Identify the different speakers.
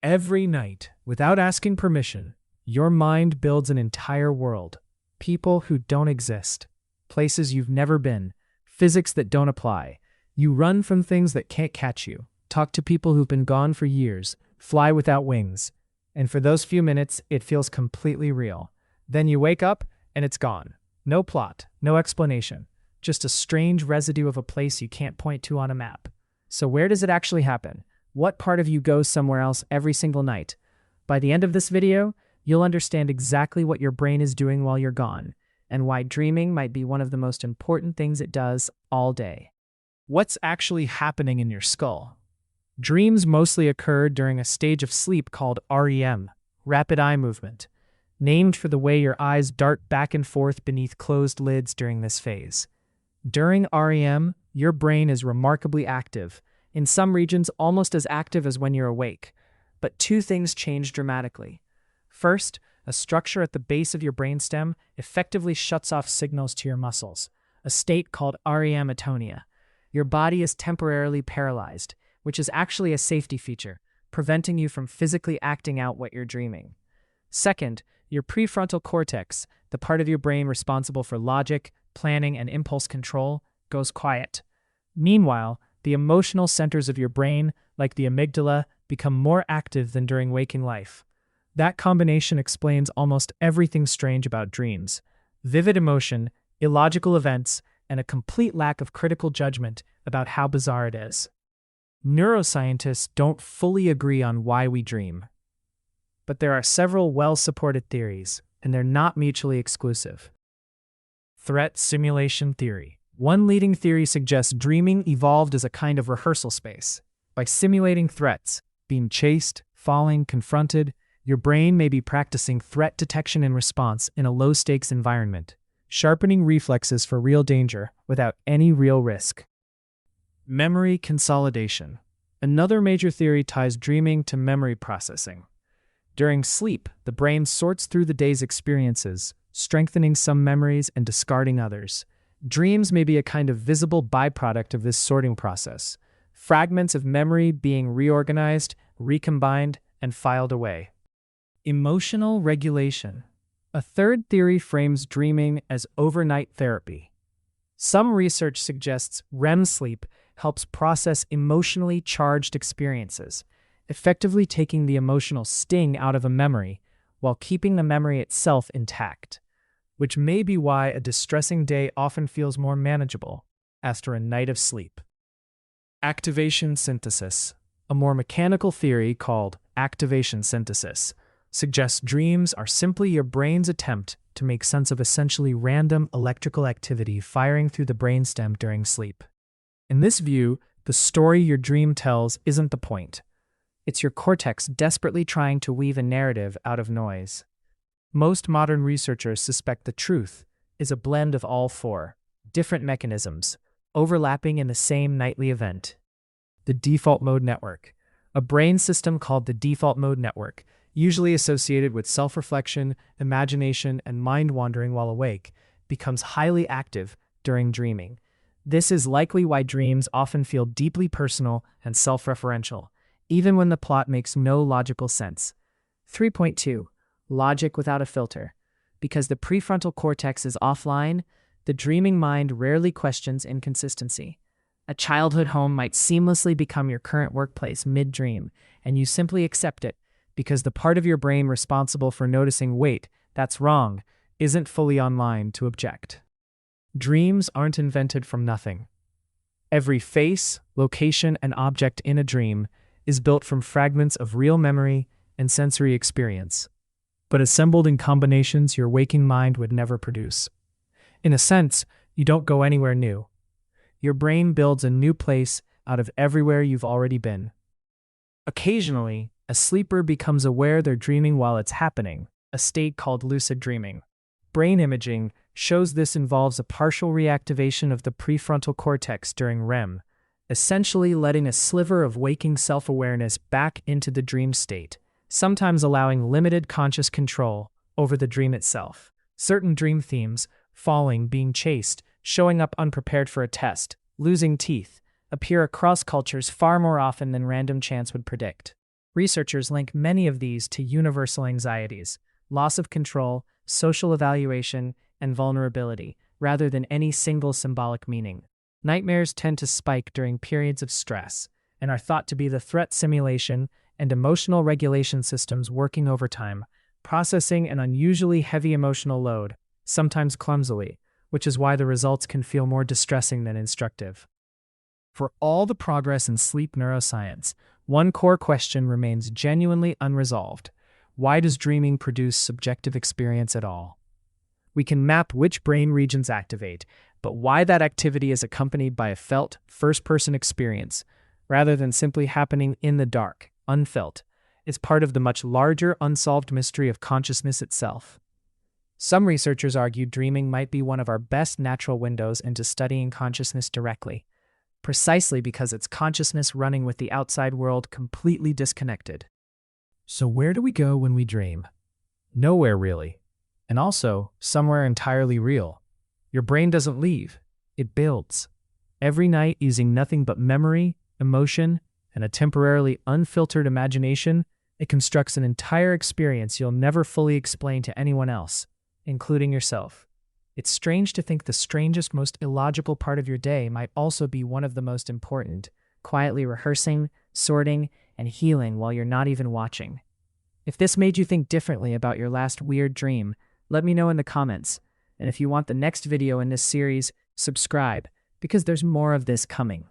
Speaker 1: Every night, without asking permission, your mind builds an entire world. People who don't exist, places you've never been, physics that don't apply. You run from things that can't catch you, talk to people who've been gone for years, fly without wings. And for those few minutes, it feels completely real. Then you wake up and it's gone. No plot, no explanation, just a strange residue of a place you can't point to on a map. So where does it actually happen? What part of you goes somewhere else every single night? By the end of this video, you'll understand exactly what your brain is doing while you're gone, and why dreaming might be one of the most important things it does all day. What's actually happening in your skull? Dreams mostly occur during a stage of sleep called REM, rapid eye movement, named for the way your eyes dart back and forth beneath closed lids during this phase. During REM, your brain is remarkably active, in some regions almost as active as when you're awake. But two things change dramatically. First, a structure at the base of your brainstem effectively shuts off signals to your muscles, a state called REM atonia. Your body is temporarily paralyzed, which is actually a safety feature, preventing you from physically acting out what you're dreaming. Second, your prefrontal cortex, the part of your brain responsible for logic, planning, and impulse control, goes quiet. Meanwhile, the emotional centers of your brain, like the amygdala, become more active than during waking life. That combination explains almost everything strange about dreams: vivid emotion, illogical events, and a complete lack of critical judgment about how bizarre it is. Neuroscientists don't fully agree on why we dream, but there are several well-supported theories, and they're not mutually exclusive. Threat simulation theory. One leading theory suggests dreaming evolved as a kind of rehearsal space. By simulating threats, being chased, falling, confronted, your brain may be practicing threat detection and response in a low-stakes environment, sharpening reflexes for real danger without any real risk. Memory consolidation. Another major theory ties dreaming to memory processing. During sleep, the brain sorts through the day's experiences, strengthening some memories and discarding others. Dreams may be a kind of visible byproduct of this sorting process, fragments of memory being reorganized, recombined, and filed away. Emotional regulation. A third theory frames dreaming as overnight therapy. Some research suggests REM sleep helps process emotionally charged experiences, effectively taking the emotional sting out of a memory while keeping the memory itself intact, which may be why a distressing day often feels more manageable after a night of sleep. Activation synthesis. A more mechanical theory called activation synthesis suggests dreams are simply your brain's attempt to make sense of essentially random electrical activity firing through the brainstem during sleep. In this view, the story your dream tells isn't the point. It's your cortex desperately trying to weave a narrative out of noise. Most modern researchers suspect the truth is a blend of all four, different mechanisms, overlapping in the same nightly event. The default mode network. A brain system called the default mode network, usually associated with self-reflection, imagination, and mind-wandering while awake, becomes highly active during dreaming. This is likely why dreams often feel deeply personal and self-referential, even when the plot makes no logical sense. 3.2. Logic without a filter. Because the prefrontal cortex is offline, the dreaming mind rarely questions inconsistency. A childhood home might seamlessly become your current workplace mid-dream, and you simply accept it because the part of your brain responsible for noticing, wait, that's wrong, isn't fully online to object. Dreams aren't invented from nothing. Every face, location, and object in a dream is built from fragments of real memory and sensory experience, but assembled in combinations your waking mind would never produce. In a sense, you don't go anywhere new. Your brain builds a new place out of everywhere you've already been. Occasionally, a sleeper becomes aware they're dreaming while it's happening, a state called lucid dreaming. Brain imaging shows this involves a partial reactivation of the prefrontal cortex during REM, essentially letting a sliver of waking self-awareness back into the dream state, sometimes allowing limited conscious control over the dream itself. Certain dream themes, falling, being chased, showing up unprepared for a test, losing teeth, appear across cultures far more often than random chance would predict. Researchers link many of these to universal anxieties, loss of control, social evaluation, and vulnerability, rather than any single symbolic meaning. Nightmares tend to spike during periods of stress and are thought to be the threat simulation and emotional regulation systems working overtime, processing an unusually heavy emotional load, sometimes clumsily, which is why the results can feel more distressing than instructive. For all the progress in sleep neuroscience, one core question remains genuinely unresolved. Why does dreaming produce subjective experience at all? We can map which brain regions activate, but why that activity is accompanied by a felt, first-person experience, rather than simply happening in the dark, unfelt, is part of the much larger unsolved mystery of consciousness itself. Some researchers argue dreaming might be one of our best natural windows into studying consciousness directly, precisely because it's consciousness running with the outside world completely disconnected. So where do we go when we dream? Nowhere really. And also, somewhere entirely real. Your brain doesn't leave, it builds. Every night, using nothing but memory, emotion, and a temporarily unfiltered imagination, it constructs an entire experience you'll never fully explain to anyone else, including yourself. It's strange to think the strangest, most illogical part of your day might also be one of the most important, quietly rehearsing, sorting, and healing while you're not even watching. If this made you think differently about your last weird dream, let me know in the comments. And if you want the next video in this series, subscribe, because there's more of this coming.